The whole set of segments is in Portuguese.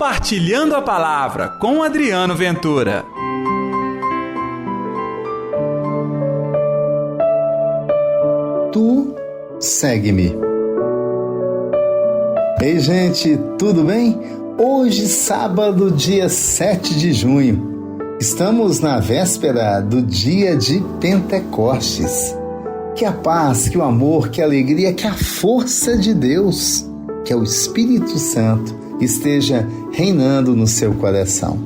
Compartilhando a Palavra com Adriano Ventura. Tu segue-me. Ei, gente, tudo bem? Hoje, sábado, dia 7 de junho, estamos na véspera do dia de Pentecostes. Que a paz, que o amor, que a alegria, que a força de Deus, que é o Espírito Santo, esteja reinando no seu coração.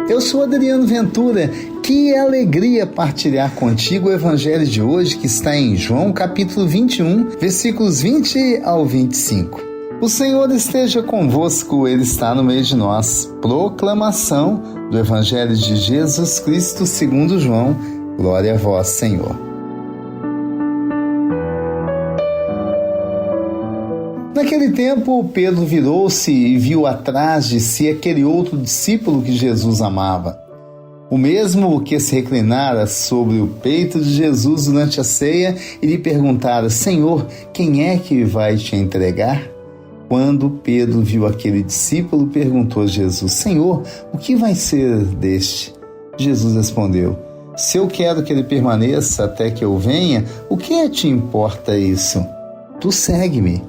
Eu sou Adriano Ventura. Que alegria partilhar contigo o evangelho de hoje, que está em João capítulo 21, versículos 20 ao 25. O Senhor esteja convosco, Ele está no meio de nós. Proclamação do evangelho de Jesus Cristo segundo João. Glória a vós, Senhor. Naquele tempo, Pedro virou-se e viu atrás de si aquele outro discípulo que Jesus amava. O mesmo que se reclinara sobre o peito de Jesus durante a ceia e lhe perguntara: Senhor, quem é que vai te entregar? Quando Pedro viu aquele discípulo, perguntou a Jesus: Senhor, o que vai ser deste? Jesus respondeu: Se eu quero que ele permaneça até que eu venha, o que te importa isso? Tu segue-me.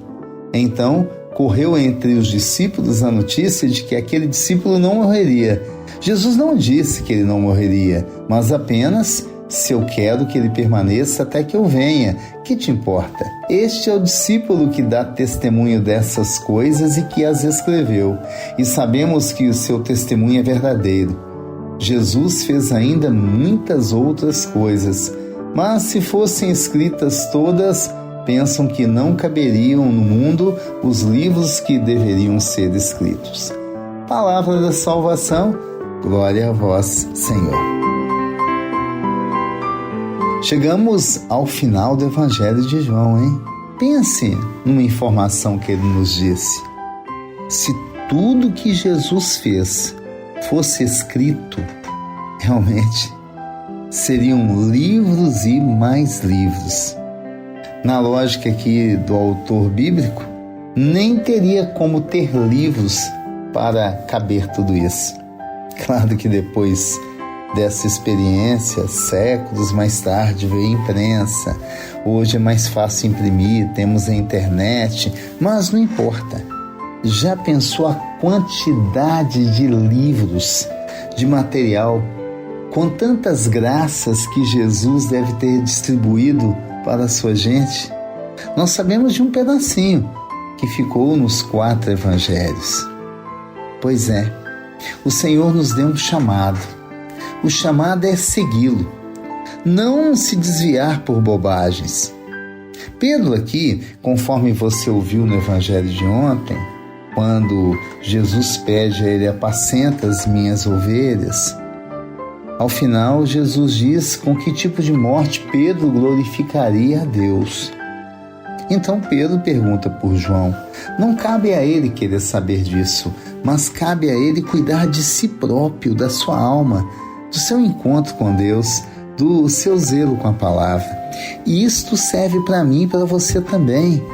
Então, correu entre os discípulos a notícia de que aquele discípulo não morreria. Jesus não disse que ele não morreria, mas apenas: se eu quero que ele permaneça até que eu venha, que te importa? Este é o discípulo que dá testemunho dessas coisas e que as escreveu, e sabemos que o seu testemunho é verdadeiro. Jesus fez ainda muitas outras coisas, mas se fossem escritas todas, pensam que não caberiam no mundo os livros que deveriam ser escritos. Palavra da salvação, glória a vós, Senhor. Chegamos ao final do Evangelho de João, hein? Pense numa informação que ele nos disse. Se tudo que Jesus fez fosse escrito, realmente seriam livros e mais livros. Na lógica aqui do autor bíblico, nem teria como ter livros para caber tudo isso. Claro que depois dessa experiência, séculos mais tarde, veio a imprensa. Hoje é mais fácil imprimir, temos a internet, mas não importa. Já pensou a quantidade de livros, de material, com tantas graças que Jesus deve ter distribuído para a sua gente? Nós sabemos de um pedacinho que ficou nos 4 evangelhos. Pois é, o Senhor nos deu um chamado. O chamado é segui-lo, não se desviar por bobagens. Pedro aqui, conforme você ouviu no evangelho de ontem, quando Jesus pede a ele: apacenta as minhas ovelhas, ao final Jesus diz com que tipo de morte Pedro glorificaria a Deus. Então Pedro pergunta por João. Não cabe a ele querer saber disso, mas cabe a ele cuidar de si próprio, da sua alma, do seu encontro com Deus, do seu zelo com a palavra. E isto serve para mim e para você também.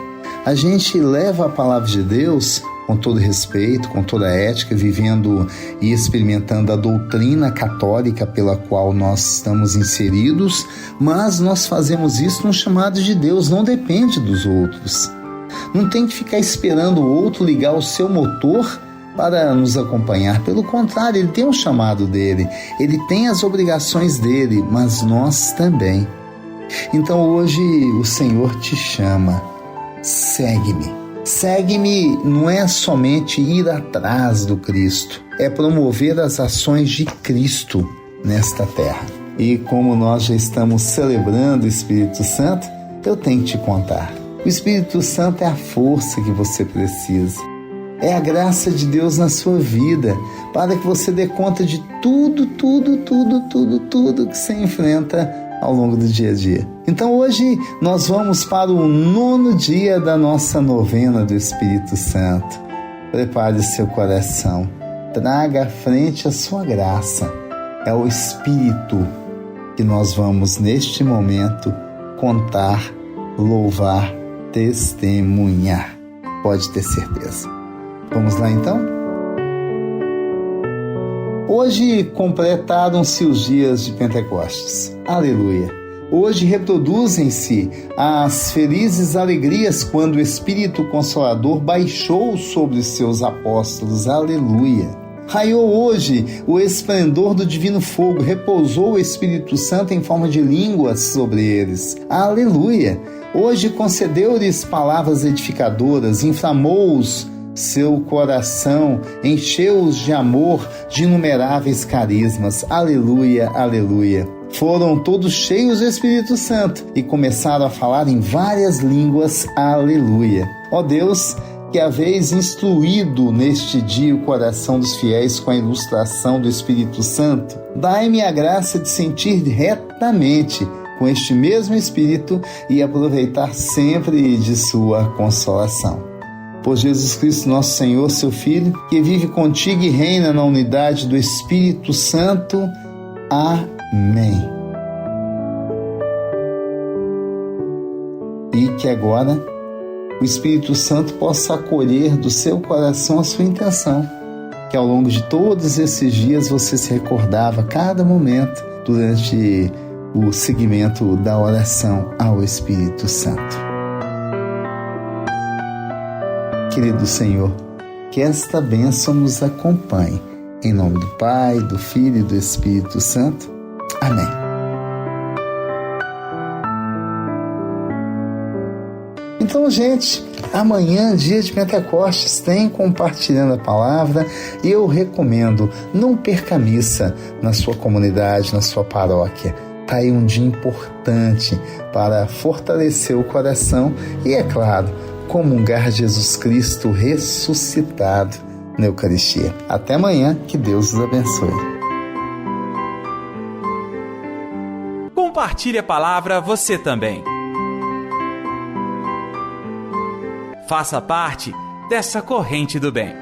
A gente leva a palavra de Deus com todo respeito, com toda a ética, vivendo e experimentando a doutrina católica pela qual nós estamos inseridos, mas nós fazemos isso no chamado de Deus, não depende dos outros. Não tem que ficar esperando o outro ligar o seu motor para nos acompanhar. Pelo contrário, ele tem um chamado dele, ele tem as obrigações dele, mas nós também. Então hoje o Senhor te chama: segue-me. Segue-me não é somente ir atrás do Cristo, é promover as ações de Cristo nesta terra. E como nós já estamos celebrando o Espírito Santo, eu tenho que te contar. O Espírito Santo é a força que você precisa. É a graça de Deus na sua vida, para que você dê conta de tudo que você enfrenta ao longo do dia a dia. Então hoje nós vamos para o 9º dia da nossa novena do Espírito Santo. Prepare o seu coração, traga à frente a sua graça. É o Espírito que nós vamos neste momento contar, louvar testemunhar. Pode ter certeza. Vamos lá então? Hoje completaram-se os dias de Pentecostes. Aleluia! Hoje reproduzem-se as felizes alegrias quando o Espírito Consolador baixou sobre os seus apóstolos. Aleluia! Raiou hoje o esplendor do divino fogo, repousou o Espírito Santo em forma de línguas sobre eles. Aleluia! Hoje concedeu-lhes palavras edificadoras, inflamou-os seu coração, encheu-os de amor, de inumeráveis carismas. Aleluia, aleluia. Foram todos cheios do Espírito Santo e começaram a falar em várias línguas. Aleluia. Ó Deus, que haveis instruído neste dia o coração dos fiéis com a ilustração do Espírito Santo, dai-me a graça de sentir retamente com este mesmo Espírito e aproveitar sempre de sua consolação. Por Jesus Cristo, nosso Senhor, seu Filho, que vive contigo e reina na unidade do Espírito Santo. Amém. E que agora o Espírito Santo possa acolher do seu coração a sua intenção, que ao longo de todos esses dias você se recordava a cada momento durante o seguimento da oração ao Espírito Santo. Querido Senhor, que esta bênção nos acompanhe. Em nome do Pai, do Filho e do Espírito Santo. Amém. Então, gente, amanhã, dia de Pentecostes, tem Compartilhando a Palavra e eu recomendo, não perca a missa na sua comunidade, na sua paróquia. Está aí um dia importante para fortalecer o coração e, é claro, comungar Jesus Cristo ressuscitado na Eucaristia. Até amanhã, que Deus os abençoe. Compartilhe a palavra você também. Faça parte dessa corrente do bem.